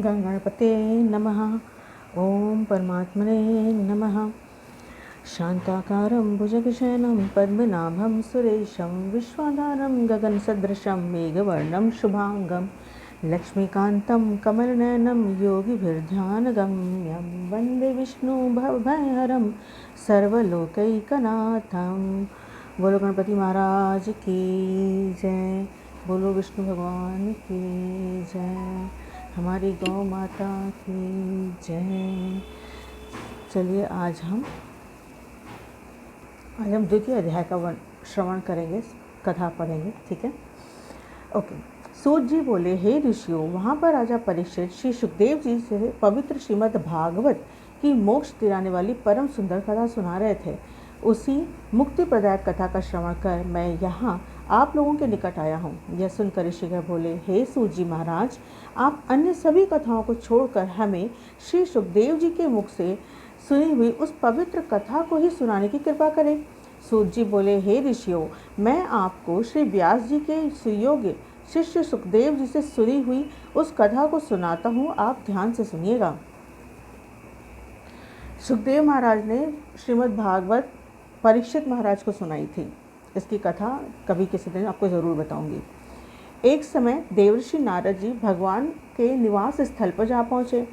गणपते नमः। ओम परमात्मने नमः। शांताकारं भुजगशयनं पद्मनाभं सुरेशं विश्वाधारं गगनसदृशं मेघवर्णं शुभांगं लक्ष्मीकान्तं कमलनयनं योगिभिर्ध्यानगम्यं वन्दे विष्णु भवभयहरं सर्वलोकैकनाथं। बोलो गणपति महाराज की जय। बोलो विष्णु भगवान की जय। हमारी गौ माता की जय। चलिए आज हम द्वितीय अध्याय का श्रवण करेंगे, कथा पढ़ेंगे, ठीक है। ओके। सूत जी बोले, हे ऋषियों, वहाँ पर राजा परीक्षित श्री सुखदेव जी से पवित्र श्रीमद् भागवत की मोक्ष दिलाने वाली परम सुंदर कथा सुना रहे थे। उसी मुक्ति प्रदायक कथा का श्रवण कर मैं यहाँ आप लोगों के निकट आया हूँ। यह सुनकर ऋषिगण बोले, हे सूत जी महाराज, आप अन्य सभी कथाओं को छोड़कर हमें श्री सुखदेव जी के मुख से सुनी हुई उस पवित्र कथा को ही सुनाने की कृपा करें। सूत जी बोले, हे ऋषियों, मैं आपको श्री व्यास जी के सुयोग्य शिष्य सुखदेव जी से सुनी हुई उस कथा को सुनाता हूँ, आप ध्यान से सुनिएगा। सुखदेव महाराज ने श्रीमद् भागवत परीक्षित महाराज को सुनाई थी। इसकी कथा कभी किसी दिन आपको ज़रूर बताऊंगी। एक समय देवर्षि नारद जी भगवान के निवास स्थल पर जा पहुँचे।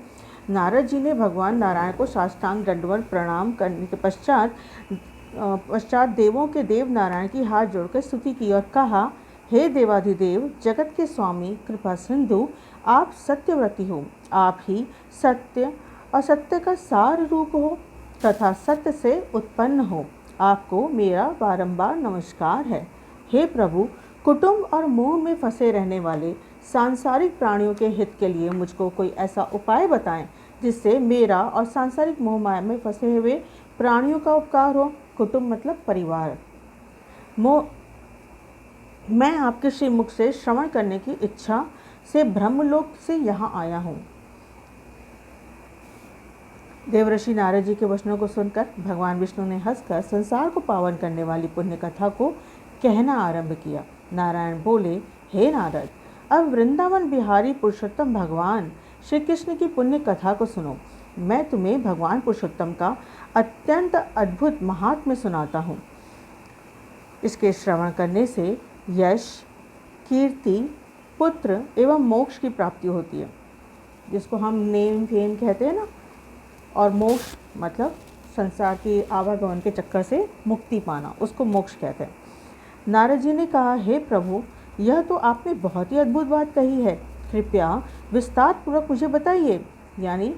नारद जी ने भगवान नारायण को साष्टांग दंडवत प्रणाम करने के पश्चात देवों के देव नारायण की हाथ जोड़कर स्तुति की और कहा, हे देवाधिदेव, जगत के स्वामी, कृपा सिंधु, आप सत्यव्रती हो। आप ही सत्य और सत्य का सार रूप हो तथा सत्य से उत्पन्न हो। आपको मेरा बारंबार नमस्कार है। हे प्रभु, कुटुंब और मोह में फंसे रहने वाले सांसारिक प्राणियों के हित के लिए मुझको कोई ऐसा उपाय बताएं जिससे मेरा और सांसारिक मोह माया में फंसे हुए प्राणियों का उपकार हो। कुटुंब मतलब परिवार। मैं आपके श्रीमुख से श्रवण करने की इच्छा से ब्रह्मलोक से यहाँ आया हूँ। देवर्षि नारद जी के वचनों को सुनकर भगवान विष्णु ने हंसकर संसार को पावन करने वाली पुण्य कथा को कहना आरंभ किया। नारायण बोले, हे नारद, अब वृंदावन बिहारी पुरुषोत्तम भगवान श्री कृष्ण की पुण्य कथा को सुनो। मैं तुम्हें भगवान पुरुषोत्तम का अत्यंत अद्भुत महात्म्य सुनाता हूँ। इसके श्रवण करने से यश, कीर्ति, पुत्र एवं मोक्ष की प्राप्ति होती है, जिसको हम नेम फेम कहते हैं ना। और मोक्ष मतलब संसार की आवागमन के चक्कर से मुक्ति पाना, उसको मोक्ष कहते हैं। नारद जी ने कहा, हे प्रभु, यह तो आपने बहुत ही अद्भुत बात कही है। कृपया विस्तार पूर्वक मुझे बताइए, यानी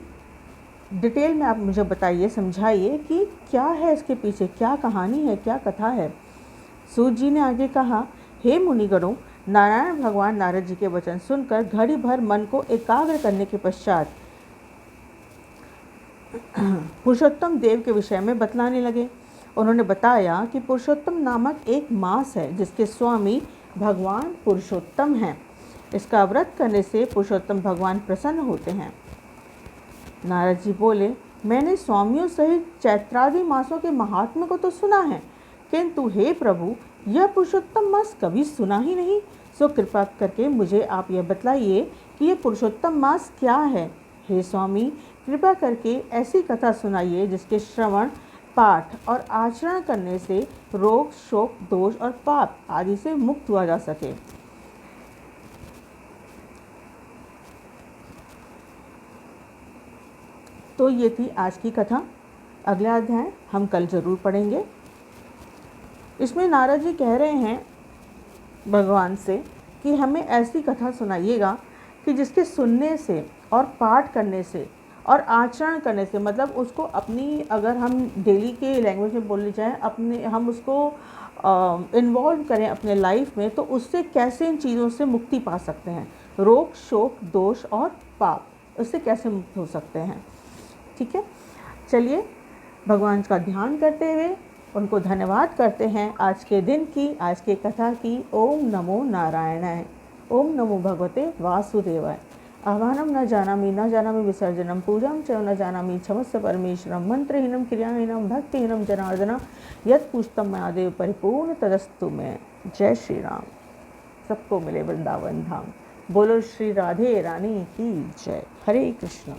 डिटेल में आप मुझे बताइए, समझाइए कि क्या है इसके पीछे, क्या कहानी है, क्या कथा है। सूत जी ने आगे कहा, हे मुनिगणों, नारायण भगवान नारद जी के वचन सुनकर घड़ी भर मन को एकाग्र करने के पश्चात पुरुषोत्तम देव के विषय में बतलाने लगे। उन्होंने बताया कि पुरुषोत्तम नामक एक मास है जिसके स्वामी भगवान पुरुषोत्तम हैं। इसका व्रत करने से पुरुषोत्तम भगवान प्रसन्न होते हैं। नारद जी बोले, मैंने स्वामियों सहित चैत्रादि मासों के महात्म्य को तो सुना है, किंतु हे प्रभु, यह पुरुषोत्तम मास कभी सुना ही नहीं। सो कृपा करके मुझे आप यह बतलाइए कि यह पुरुषोत्तम मास क्या है। हे स्वामी, कृपा करके ऐसी कथा सुनाइए जिसके श्रवण, पाठ और आचरण करने से रोग, शोक, दोष और पाप आदि से मुक्त हुआ जा सके। तो ये थी आज की कथा। अगला अध्याय हम कल जरूर पढ़ेंगे। इसमें नारद जी कह रहे हैं भगवान से कि हमें ऐसी कथा सुनाइएगा कि जिसके सुनने से और पाठ करने से और आचरण करने से, मतलब उसको अपनी, अगर हम डेली के लैंग्वेज में बोलने जाएँ, अपने हम उसको इन्वॉल्व करें अपने लाइफ में, तो उससे कैसे इन चीज़ों से मुक्ति पा सकते हैं। रोग, शोक, दोष और पाप, उससे कैसे मुक्त हो सकते हैं। ठीक है, चलिए भगवान का ध्यान करते हुए उनको धन्यवाद करते हैं आज के दिन की, आज के कथा की। ओम नमो नारायणाय। ओम नमो भगवते वासुदेवाय। आह्वानं न जानामि विसर्जनं पूजां च न जानामि क्षमस्व परमेश्वरं मंत्रहीनं क्रियाहीनं भक्तिहीनं जनार्दन यत् पूछतं मया देव परिपूर्ण तदस्तु में। जय श्री राम। सबको मिले वृंदावन धाम। बोलो श्री राधे रानी की जय। हरे कृष्ण।